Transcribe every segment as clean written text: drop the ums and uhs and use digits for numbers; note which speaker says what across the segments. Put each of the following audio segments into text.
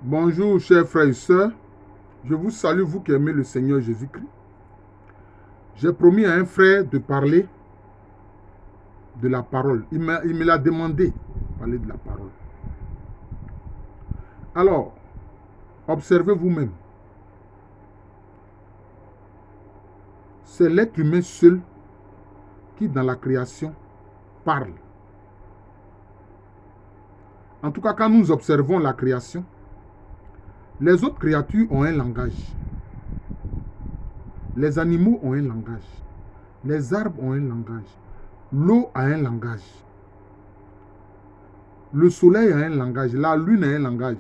Speaker 1: Bonjour chers frères et sœurs, je vous salue vous qui aimez le Seigneur Jésus-Christ. J'ai promis à un frère de parler de la parole. Il me l'a demandé de parler de la parole. Alors, observez vous-même. C'est l'être humain seul qui dans la création parle. En tout cas, quand nous observons la création, les autres créatures ont un langage. Les animaux ont un langage. Les arbres ont un langage. L'eau a un langage. Le soleil a un langage. La lune a un langage.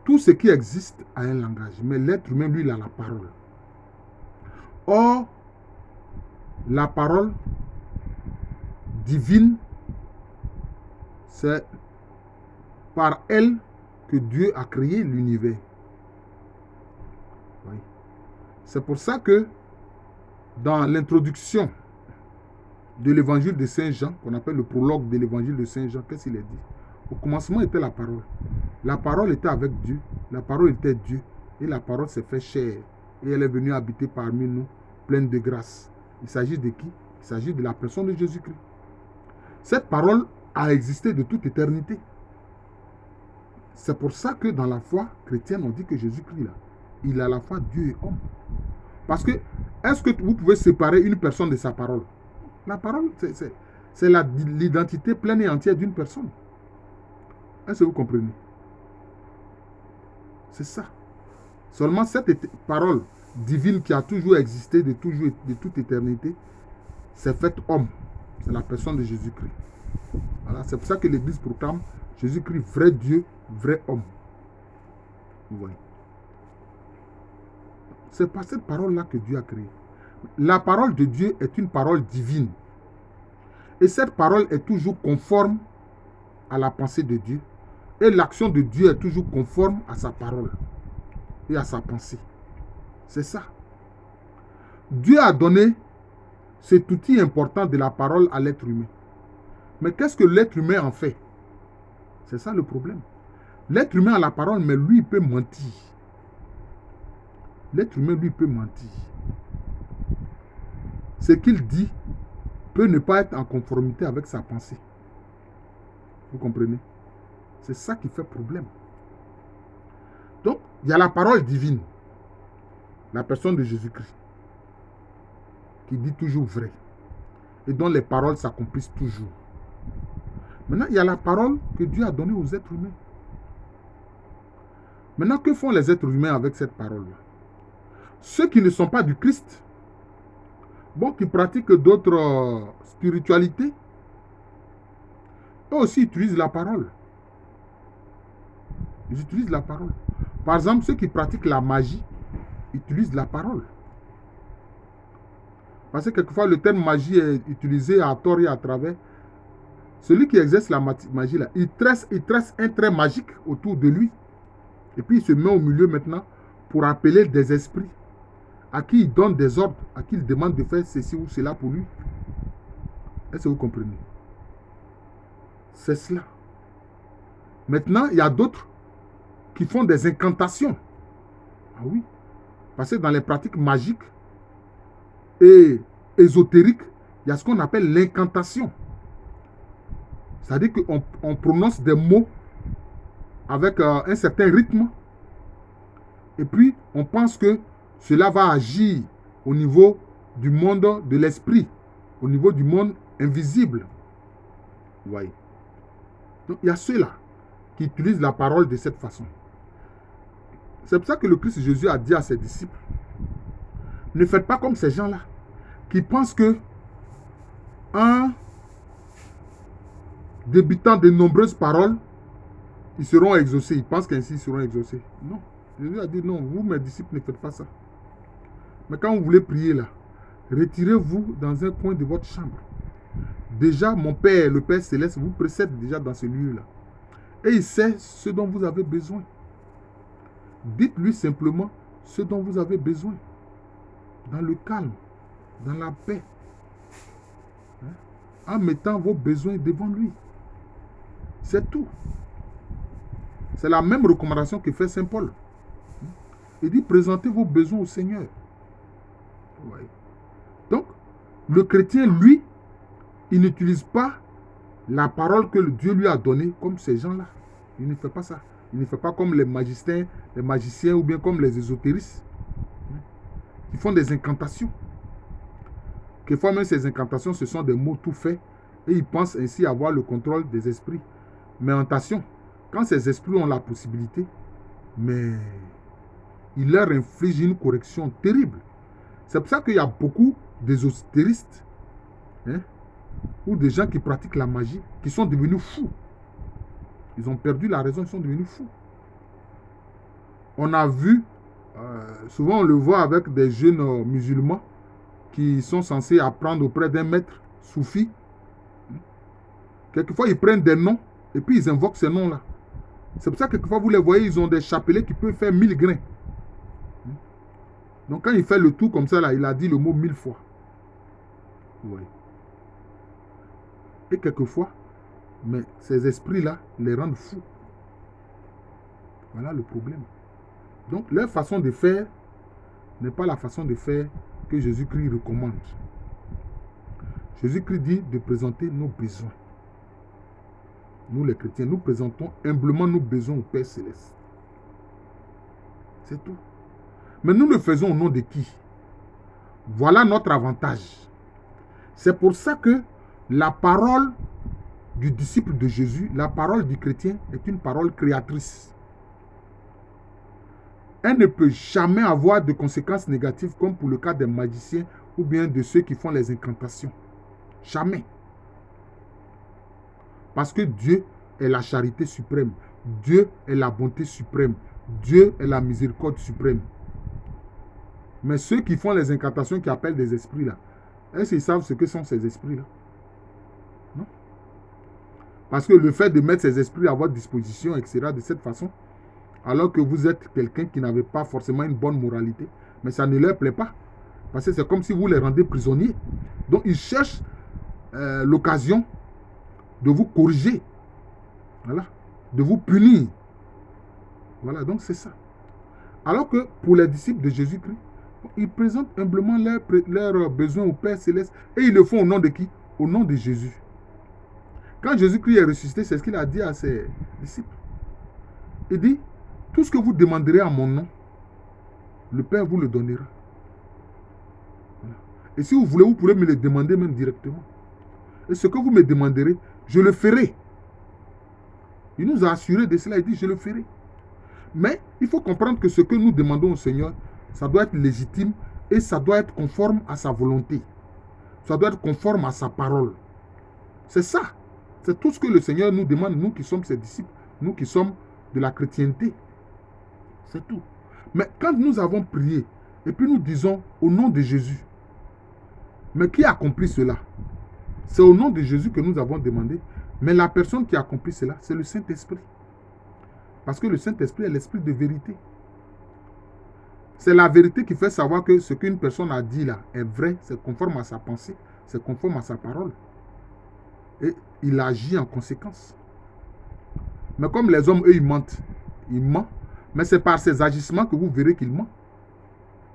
Speaker 1: Tout ce qui existe a un langage. Mais l'être humain, lui, il a la parole. Or, la parole divine, c'est par elle que Dieu a créé l'univers. Oui. C'est pour ça que dans l'introduction de l'évangile de Saint Jean, qu'on appelle le prologue de l'évangile de Saint Jean, qu'est-ce qu'il est dit? Au commencement était la parole. La parole était avec Dieu. La parole était Dieu. Et la parole s'est fait chair. Et elle est venue habiter parmi nous, pleine de grâce. Il s'agit de qui? Il s'agit de la personne de Jésus-Christ. Cette parole a existé de toute éternité. C'est pour ça que dans la foi chrétienne, on dit que Jésus-Christ, là, il est à la fois Dieu et homme. Parce que, est-ce que vous pouvez séparer une personne de sa parole? La parole, c'est l'identité pleine et entière d'une personne. Est-ce que vous comprenez? C'est ça. Seulement cette parole divine qui a toujours existé de toute éternité, s'est faite homme. C'est la personne de Jésus-Christ. Voilà, c'est pour ça que l'Église proclame Jésus-Christ, vrai Dieu, vrai homme. Vous voyez. C'est par cette parole-là que Dieu a créé. La parole de Dieu est une parole divine. Et cette parole est toujours conforme à la pensée de Dieu. Et l'action de Dieu est toujours conforme à sa parole et à sa pensée. C'est ça. Dieu a donné cet outil important de la parole à l'être humain. Mais qu'est-ce que l'être humain en fait? C'est ça le problème. L'être humain a la parole, mais lui, il peut mentir. L'être humain, lui, peut mentir. Ce qu'il dit peut ne pas être en conformité avec sa pensée. Vous comprenez? C'est ça qui fait problème. Donc, il y a la parole divine, la personne de Jésus-Christ, qui dit toujours vrai, et dont les paroles s'accomplissent toujours. Maintenant, il y a la parole que Dieu a donnée aux êtres humains. Maintenant, que font les êtres humains avec cette parole-là? Ceux qui ne sont pas du Christ, bon, qui pratiquent d'autres spiritualités, eux aussi utilisent la parole. Ils utilisent la parole. Par exemple, ceux qui pratiquent la magie utilisent la parole. Parce que quelquefois, le terme magie est utilisé à tort et à travers. Celui qui exerce la magie, là, il tresse un trait magique autour de lui. Et puis, il se met au milieu maintenant pour appeler des esprits à qui il donne des ordres, à qui il demande de faire ceci ou cela pour lui. Est-ce que vous comprenez? C'est cela. Maintenant, il y a d'autres qui font des incantations. Ah oui. Parce que dans les pratiques magiques et ésotériques, il y a ce qu'on appelle l'incantation. C'est-à-dire qu'on prononce des mots avec un certain rythme. Et puis, on pense que cela va agir au niveau du monde de l'esprit, au niveau du monde invisible. Vous voyez. Donc, il y a ceux-là qui utilisent la parole de cette façon. C'est pour ça que le Christ Jésus a dit à ses disciples, ne faites pas comme ces gens-là, qui pensent que en débitant de nombreuses paroles, ils seront exaucés. Ils pensent qu'ainsi ils seront exaucés. Non. Jésus a dit non, vous mes disciples ne faites pas ça. Mais quand vous voulez prier là, retirez-vous dans un coin de votre chambre. Déjà, mon Père, le Père Céleste, vous précède déjà dans ce lieu-là. Et il sait ce dont vous avez besoin. Dites-lui simplement ce dont vous avez besoin. Dans le calme, dans la paix. En mettant vos besoins devant lui. C'est tout. C'est la même recommandation que fait Saint Paul. Il dit, présentez vos besoins au Seigneur. Ouais. Donc, le chrétien, lui, il n'utilise pas la parole que Dieu lui a donnée comme ces gens-là. Il ne fait pas ça. Il ne fait pas comme les magiciens ou bien comme les ésotéristes qui font des incantations. Quelquefois même ces incantations, ce sont des mots tout faits et ils pensent ainsi avoir le contrôle des esprits. Mais attention, quand ces esprits ont la possibilité, mais ils leur infligent une correction terrible. C'est pour ça qu'il y a beaucoup d'ésotéristes ou des gens qui pratiquent la magie qui sont devenus fous. Ils ont perdu la raison, ils sont devenus fous. On a vu, souvent on le voit avec des jeunes musulmans qui sont censés apprendre auprès d'un maître soufi. Quelquefois, ils prennent des noms et puis ils invoquent ces noms-là. C'est pour ça que quelquefois, vous les voyez, ils ont des chapelets qui peuvent faire 1000 grains. Donc, quand il fait le tout comme ça, là, il a dit le mot 1000 fois. Oui. Et quelquefois, mais ces esprits-là les rendent fous. Voilà le problème. Donc, leur façon de faire n'est pas la façon de faire que Jésus-Christ recommande. Jésus-Christ dit de présenter nos besoins. Nous, les chrétiens, nous présentons humblement nos besoins au Père Céleste. C'est tout. Mais nous le faisons au nom de qui? Voilà notre avantage. C'est pour ça que la parole du disciple de Jésus, la parole du chrétien est une parole créatrice. Elle ne peut jamais avoir de conséquences négatives comme pour le cas des magiciens ou bien de ceux qui font les incantations. Jamais. Parce que Dieu est la charité suprême. Dieu est la bonté suprême. Dieu est la miséricorde suprême. Mais ceux qui font les incantations, qui appellent des esprits là, est-ce qu'ils savent ce que sont ces esprits là? Non. Parce que le fait de mettre ces esprits à votre disposition, etc., de cette façon, alors que vous êtes quelqu'un qui n'avait pas forcément une bonne moralité, mais ça ne leur plaît pas. Parce que c'est comme si vous les rendez prisonniers. Donc ils cherchent l'occasion de vous corriger. Voilà. De vous punir. Voilà, donc c'est ça. Alors que pour les disciples de Jésus-Christ, ils présentent humblement leurs besoins au Père Céleste. Et ils le font au nom de qui? Au nom de Jésus. Quand Jésus-Christ est ressuscité, c'est ce qu'il a dit à ses disciples. Il dit, tout ce que vous demanderez à mon nom, le Père vous le donnera. Voilà. Et si vous voulez, vous pourrez me le demander même directement. Et ce que vous me demanderez, je le ferai. Il nous a assuré de cela, il dit, je le ferai. Mais il faut comprendre que ce que nous demandons au Seigneur, ça doit être légitime et ça doit être conforme à sa volonté. Ça doit être conforme à sa parole. C'est ça. C'est tout ce que le Seigneur nous demande, nous qui sommes ses disciples, nous qui sommes de la chrétienté. C'est tout. Mais quand nous avons prié, et puis nous disons au nom de Jésus, mais qui accomplit cela? C'est au nom de Jésus que nous avons demandé, mais la personne qui accomplit cela, c'est le Saint-Esprit. Parce que le Saint-Esprit est l'esprit de vérité. C'est la vérité qui fait savoir que ce qu'une personne a dit là est vrai, c'est conforme à sa pensée, c'est conforme à sa parole. Et il agit en conséquence. Mais comme les hommes, eux, ils mentent. Ils mentent. Mais c'est par ces agissements que vous verrez qu'ils mentent.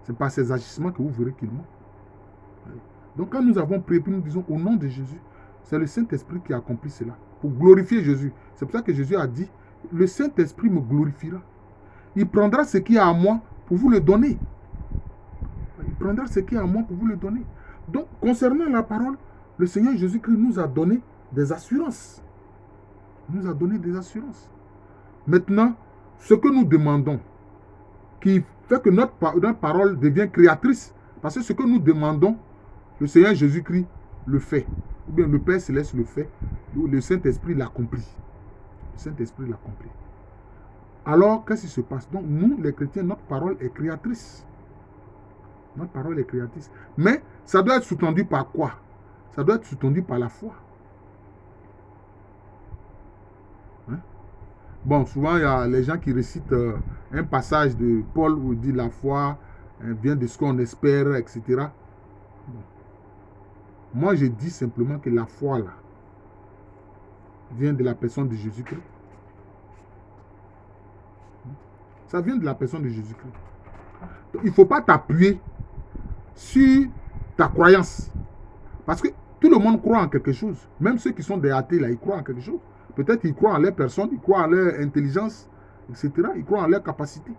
Speaker 1: C'est par ces agissements que vous verrez qu'ils mentent. Donc quand nous avons prié, puis nous disons au nom de Jésus, c'est le Saint-Esprit qui accomplit cela. Pour glorifier Jésus. C'est pour ça que Jésus a dit, le Saint-Esprit me glorifiera. Il prendra ce qui est à moi pour vous le donner. Il prendra ce qui est à moi pour vous le donner. Donc, concernant la parole, le Seigneur Jésus-Christ nous a donné des assurances. Il nous a donné des assurances. Maintenant, ce que nous demandons, qui fait que notre parole devient créatrice, parce que ce que nous demandons, le Seigneur Jésus-Christ le fait. Ou bien le Père Céleste le fait. Le Saint-Esprit l'accomplit. Le Saint-Esprit l'accomplit. Alors, qu'est-ce qui se passe? Donc, nous, les chrétiens, notre parole est créatrice. Notre parole est créatrice. Mais, ça doit être sous-tendu par quoi? Ça doit être sous-tendu par la foi. Hein? Bon, souvent, il y a les gens qui récitent un passage de Paul où il dit la foi vient de ce qu'on espère, etc. Bon. Moi, je dis simplement que la foi, là, vient de la personne de Jésus-Christ. Ça vient de la personne de Jésus-Christ. Il ne faut pas t'appuyer sur ta croyance. Parce que tout le monde croit en quelque chose. Même ceux qui sont des athées, là, ils croient en quelque chose. Peut-être qu'ils croient en leur personne, ils croient en leur intelligence, etc. Ils croient en leur capacité.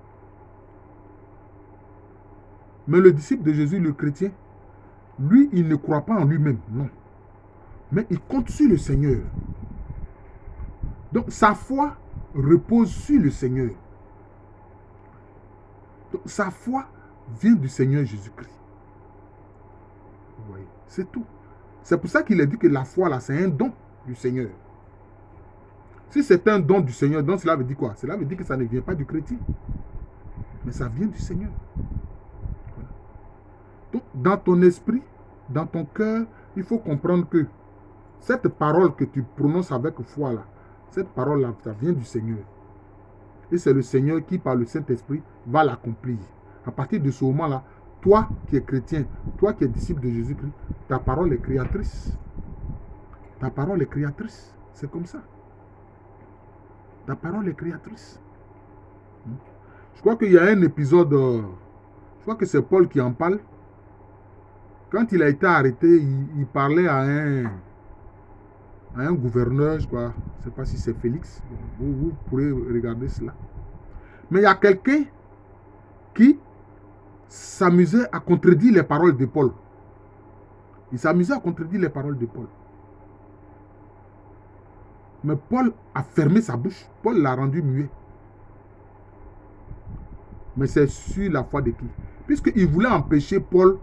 Speaker 1: Mais le disciple de Jésus, le chrétien, lui, il ne croit pas en lui-même, non. Mais il compte sur le Seigneur. Donc, sa foi repose sur le Seigneur. Donc, sa foi vient du Seigneur Jésus-Christ. Vous voyez, c'est tout. C'est pour ça qu'il a dit que la foi, là, c'est un don du Seigneur. Si c'est un don du Seigneur, donc cela veut dire quoi? Cela veut dire que ça ne vient pas du chrétien. Mais ça vient du Seigneur. Voilà. Donc, dans ton esprit, dans ton cœur, il faut comprendre que cette parole que tu prononces avec foi, là, cette parole-là, ça vient du Seigneur. Et c'est le Seigneur qui, par le Saint-Esprit, va l'accomplir. À partir de ce moment-là, toi qui es chrétien, toi qui es disciple de Jésus-Christ, ta parole est créatrice. Ta parole est créatrice. C'est comme ça. Ta parole est créatrice. Je crois qu'il y a un épisode, je crois que c'est Paul qui en parle. Quand il a été arrêté, il parlait à un gouverneur, je crois. Je ne sais pas si c'est Félix. Vous pourrez regarder cela. Mais il y a quelqu'un qui s'amusait à contredire les paroles de Paul. Il s'amusait à contredire les paroles de Paul. Mais Paul a fermé sa bouche. Paul l'a rendu muet. Mais c'est sur la foi de qui? Puisqu'il voulait empêcher Paul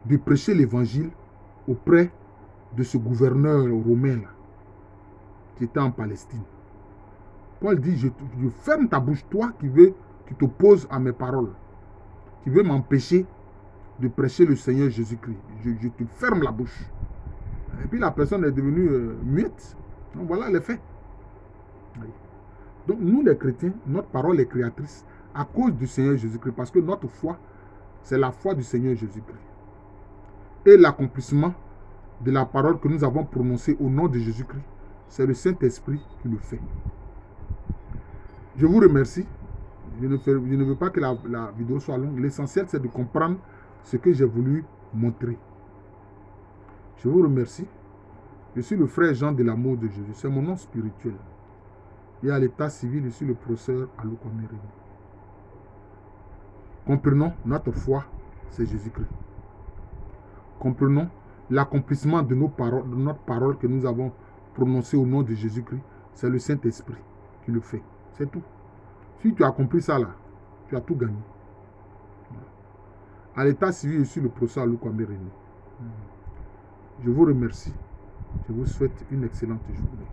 Speaker 1: de prêcher l'évangile auprès de ce gouverneur romain là, qui était en Palestine. Paul dit, je ferme ta bouche, toi qui t'opposes à mes paroles, qui veux m'empêcher de prêcher le Seigneur Jésus-Christ. Je te ferme la bouche. Et puis la personne est devenue muette. Donc voilà les faits. Donc nous les chrétiens, notre parole est créatrice à cause du Seigneur Jésus-Christ. Parce que notre foi, c'est la foi du Seigneur Jésus-Christ. Et l'accomplissement de la parole que nous avons prononcée au nom de Jésus-Christ, c'est le Saint-Esprit qui le fait. Je vous remercie. Je ne veux pas que la vidéo soit longue. L'essentiel, c'est de comprendre ce que j'ai voulu montrer. Je vous remercie. Je suis le frère Jean de l'amour de Jésus. C'est mon nom spirituel. Et à l'état civil, je suis le professeur Aloukwame Rémy. Comprenons, notre foi, c'est Jésus-Christ. Comprenons l'accomplissement de notre parole que nous avons prononcée au nom de Jésus-Christ. C'est le Saint-Esprit qui le fait. C'est tout. Si tu as compris ça là, tu as tout gagné. À l'état civil, je suis le professeur Aloukwame Rémy. Je vous remercie. Je vous souhaite une excellente journée.